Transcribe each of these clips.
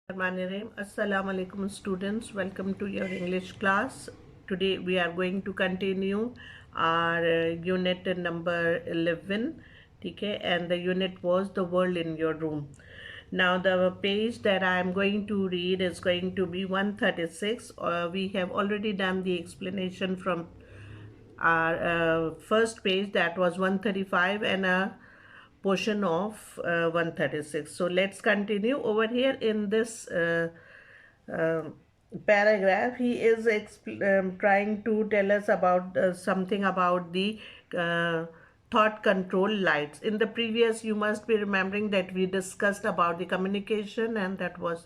Bismillahirrahmanirrahim. Assalamu alaikum students. Welcome to your English class. Today we are going to continue our unit number 11. Okay, and the unit was the world in your room. Now the page that I am going to read is going to be 136. We have already done the explanation from our first page, that was 135, and a portion of 136. So let's continue over here in this um paragraph. He is trying to tell us about something about the uh, thought control lights. In the previous, you must be remembering that we discussed about the communication, and that was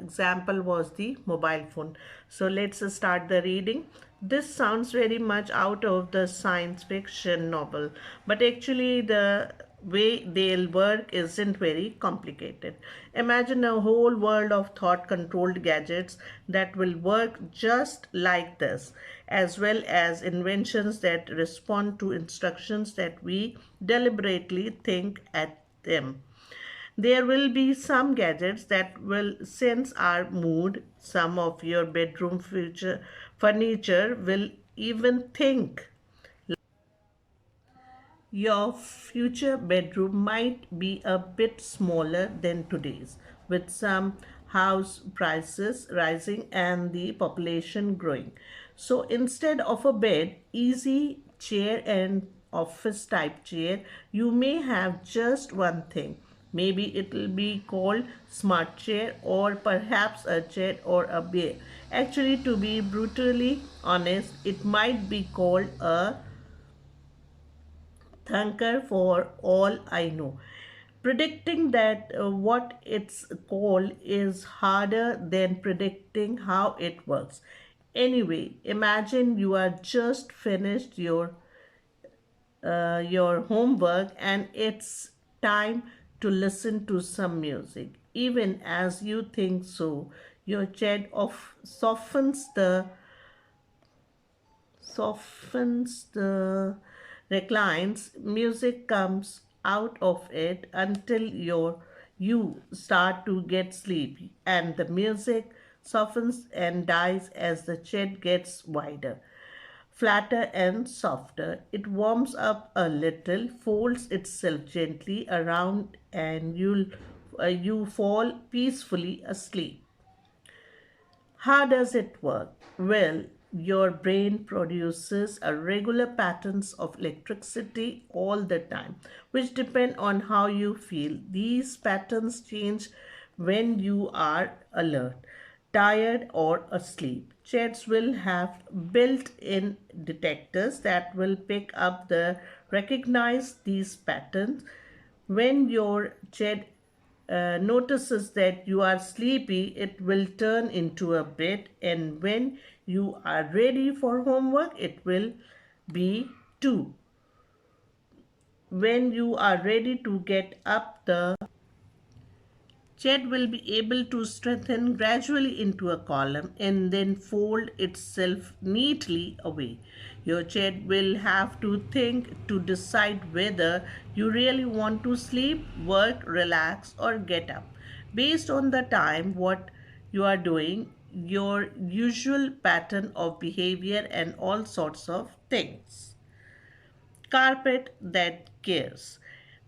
example was the mobile phone. So let's start the reading. This sounds very much out of the science fiction novel, but actually the way they'll work isn't very complicated. Imagine a whole world of thought controlled gadgets that will work just like this, as well as inventions that respond to instructions that we deliberately think at them. There will be some gadgets that will sense our mood. Some of your bedroom future furniture will even think your future bedroom might be a bit smaller than today's, with some house prices rising and the population growing. So instead of a bed, easy chair, and office type chair, you may have just one thing. Maybe it will be called smart chair, or perhaps a chair or a bear. Actually, to be brutally honest, it might be called a thinker for all I know. Predicting that what it's called is harder than predicting how it works. Anyway, imagine you are just finished your homework and it's time to listen to some music. Even as you think so, your chat of softens the reclines, music comes out of it until you start to get sleepy, and the music softens and dies as the shed gets wider, flatter and softer. It warms up a little, folds itself gently around, and you fall peacefully asleep. How does it work? Well, your brain produces a regular patterns of electricity all the time, which depend on how you feel. These patterns change when you are alert, tired, or asleep. Jets will have built-in detectors that will pick up the recognize these patterns. When your jet notices that you are sleepy, it will turn into a bed, and when you are ready for homework, it will be two. When you are ready to get up, the chat will be able to strengthen gradually into a column and then fold itself neatly away. Your chat will have to think to decide whether you really want to sleep, work, relax, or get up. Based on the time, what you are doing, your usual pattern of behavior, and all sorts of things. Carpet that cares.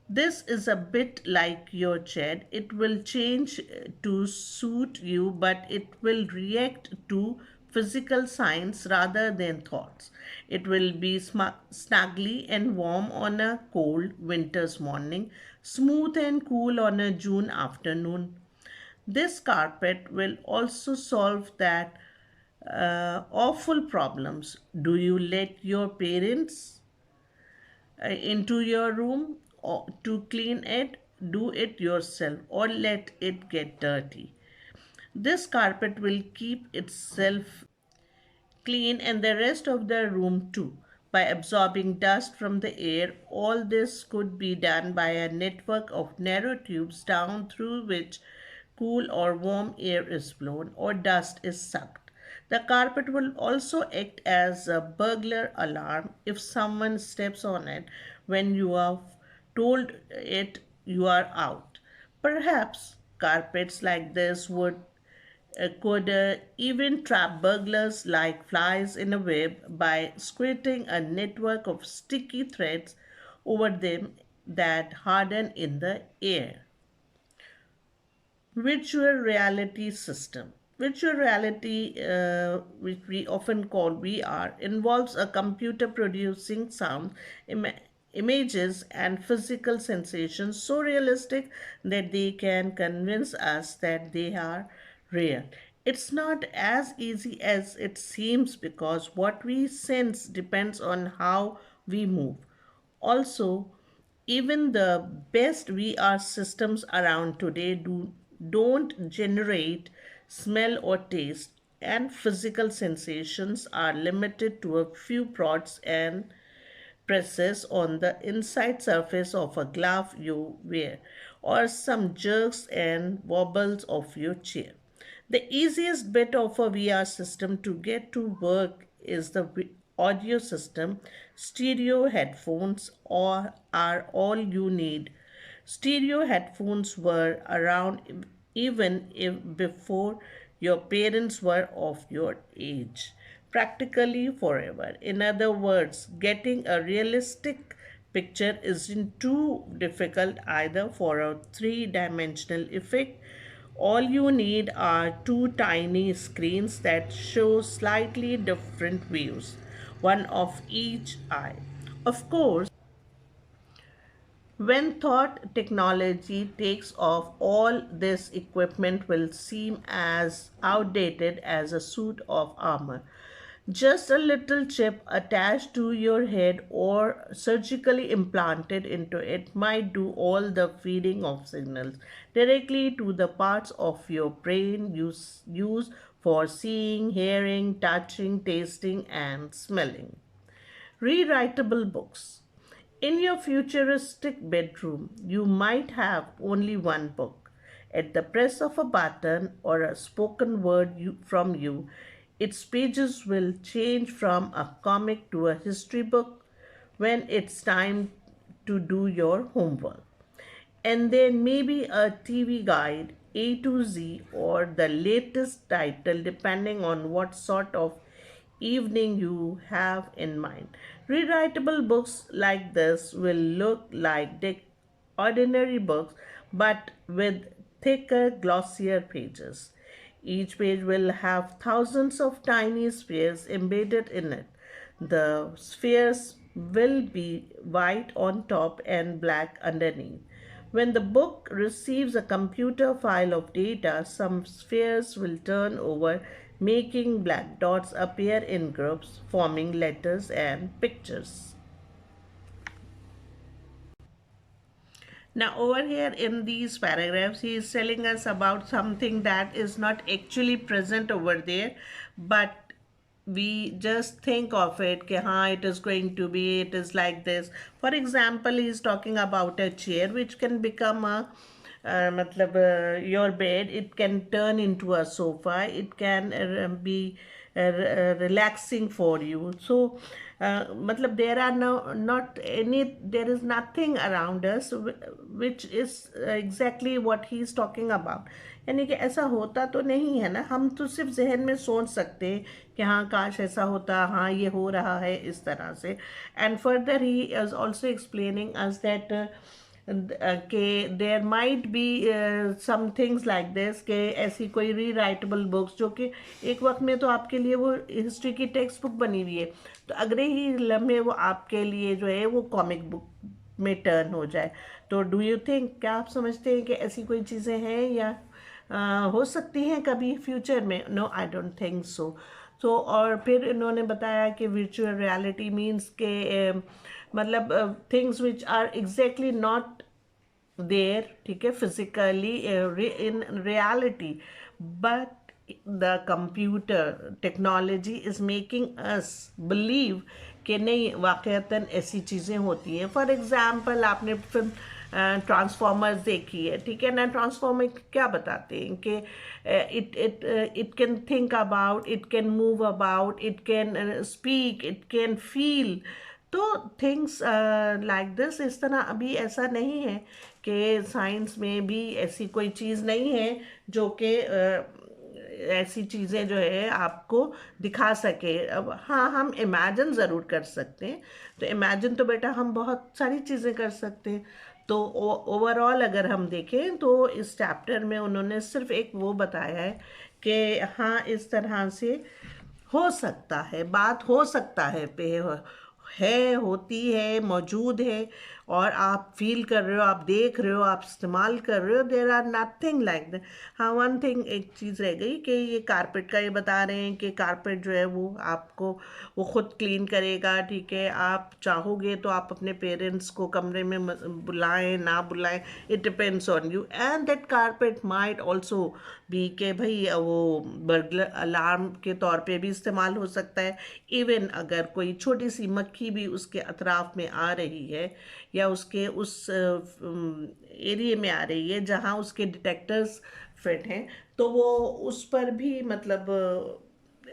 This is a bit like your chat. It will change to suit you, but it will react to physical signs rather than thoughts. It will be snuggly and warm on a cold winter's morning, smooth and cool on a June afternoon. This carpet will also solve that awful problems. Do you let your parents into your room or to clean it? Do it yourself or let it get dirty. This carpet will keep itself clean and the rest of the room too by absorbing dust from the air. All this could be done by a network of narrow tubes down through which cool or warm air is blown or dust is sucked. The carpet will also act as a burglar alarm if someone steps on it when you have told it you are out. Perhaps carpets like this could even trap burglars like flies in a web by squirting a network of sticky threads over them that harden in the air. Virtual reality system. Virtual reality, which we often call VR, involves a computer producing sound, images, and physical sensations so realistic that they can convince us that they are real. It's not as easy as it seems because what we sense depends on how we move. Also, even the best VR systems around today don't generate smell or taste, and physical sensations are limited to a few prods and presses on the inside surface of a glove you wear, or some jerks and wobbles of your chair. The easiest bit of a VR system to get to work is the audio system. Stereo headphones are all you need. Stereo headphones were around even if before your parents were of your age, practically forever. In other words, getting a realistic picture isn't too difficult either for a three-dimensional effect. All you need are two tiny screens that show slightly different views, one of each eye. Of course, when thought technology takes off, all this equipment will seem as outdated as a suit of armor. Just a little chip attached to your head or surgically implanted into it might do all the feeding of signals directly to the parts of your brain use for seeing, hearing, touching, tasting, and smelling. Rewritable books. In your futuristic bedroom, you might have only one book. At the press of a button or a spoken word from you, its pages will change from a comic to a history book when it's time to do your homework. And then maybe a TV guide, A to Z, or the latest title, depending on what sort of evening you have in mind. Rewritable books like this will look like ordinary books but with thicker, glossier pages. Each page will have thousands of tiny spheres embedded in it. The spheres will be white on top and black underneath. When the book receives a computer file of data, some spheres will turn over, making black dots appear in groups, forming letters and pictures. Now, over here in these paragraphs, he is telling us about something that is not actually present over there, but we just think of it, कि हाँ, it is going to be, it is like this. For example, he is talking about a chair which can become a मतलब your bed, it can turn into a sofa, it can be relaxing for you. So मतलब there are no not any, there is nothing around us which is exactly what he is talking about. यानी कि ऐसा होता तो नहीं है ना, हम तो सिर्फ जहन में सोच सकते हैं कि हाँ काश ऐसा होता, हाँ ये हो रहा है इस तरह से. And further he is also explaining us that कि there might be some things like this, कि ऐसी कोई रीराइटेबल बुक्स जो कि एक वक्त में तो आपके लिए वो हिस्ट्री की टेक्स्ट बुक बनी हुई है, तो अगले ही लम्हे वो आपके लिए जो है वो कॉमिक बुक में टर्न हो जाए. तो डू यू थिंक, क्या आप समझते हैं कि ऐसी कोई चीज़ें हैं या हो सकती हैं कभी फ्यूचर में? No, I don't think so. तो और फिर इन्होंने बताया कि वर्चुअल रियलिटी मीन्स के मतलब things which are exactly not there, ठीक है, physically in reality, but the computer technology is making us believe कि नहीं वाकईतन ऐसी चीज़ें होती हैं. फॉर एग्जाम्पल, आपने फिल्म ट्रांसफॉर्मर्स देखी है, ठीक है ना. ट्रांसफॉर्मर क्या बताते हैं कि it can think about, it can move about, it can speak, it can feel. तो थिंग्स लाइक दिस, इस तरह अभी ऐसा नहीं है कि साइंस में भी ऐसी कोई चीज़ नहीं है जो कि ऐसी चीज़ें जो है आपको दिखा सके। अब हाँ, हम इमेजिन ज़रूर कर सकते हैं। तो इमेजिन तो बेटा हम बहुत सारी चीज़ें कर सकते हैं। तो ओवरऑल अगर हम देखें तो इस चैप्टर में उन्होंने सिर्फ एक वो बताया है कि हाँ, इस तरह से हो सकता है, बात हो सकता है पे है, होती है, मौजूद है, और आप फील कर रहे हो, आप देख रहे हो, आप इस्तेमाल कर रहे हो। There are nothing like that. हाँ, वन थिंग, एक चीज़ रह गई कि ये कारपेट का ये बता रहे हैं कि कारपेट जो है वो आपको वो खुद क्लीन करेगा, ठीक है। आप चाहोगे तो आप अपने पेरेंट्स को कमरे में बुलाएं, ना बुलाएं, it depends on you. And that carpet might also भी कि भाई वो बर्गलर अलार्म के तौर पे भी इस्तेमाल हो सकता है। इवन अगर कोई छोटी सी मक्खी भी उसके अतराफ में आ रही है या उसके उस एरिया में आ रही है जहाँ उसके डिटेक्टर्स फिट हैं, तो वो उस पर भी मतलब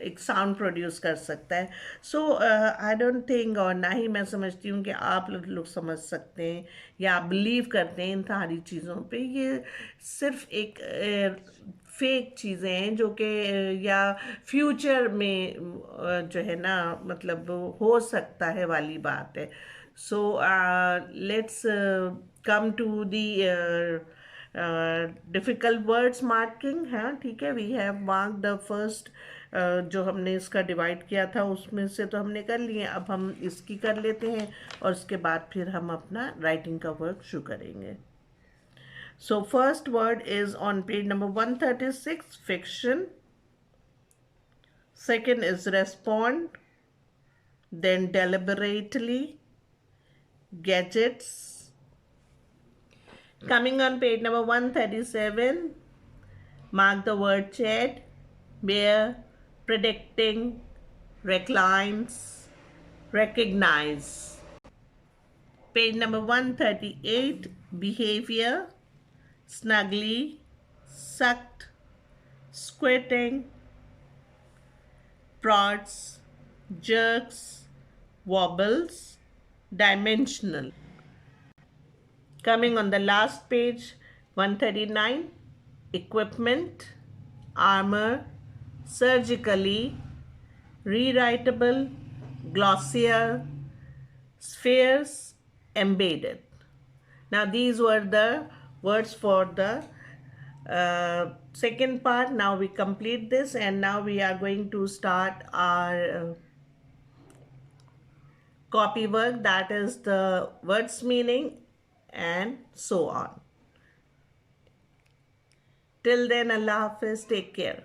एक साउंड प्रोड्यूस कर सकता है। सो आई डोंट थिंक, और ना ही मैं समझती हूँ कि आप लोग समझ सकते हैं या आप बिलीव करते हैं इन सारी चीज़ों पे। ये सिर्फ एक फेक चीज़ें हैं जो कि या फ्यूचर में जो है ना मतलब हो सकता है वाली बात है। So let's come to the difficult words marking. हाँ, ठीक है, we have mark the first. जो हमने इसका डिवाइड किया था उसमें से तो हमने कर लिए। अब हम इसकी कर लेते हैं और उसके बाद फिर हम अपना राइटिंग का वर्क शुरू करेंगे। So first word is on page number 136, fiction. Second is respond, then deliberately, gadgets. Coming on page number 137, mark the word chat, bear, predicting, reclines, recognize. Page number 138, behavior, snuggly, sucked, squirting, prods, jerks, wobbles, dimensional. Coming on the last page, 139, equipment, armor, surgically, rewritable, glossier, spheres, embedded. Now these were the words for the second part. Now we complete this and now we are going to start our copy work, that is the words meaning and so on. Till then, Allah Hafiz, take care.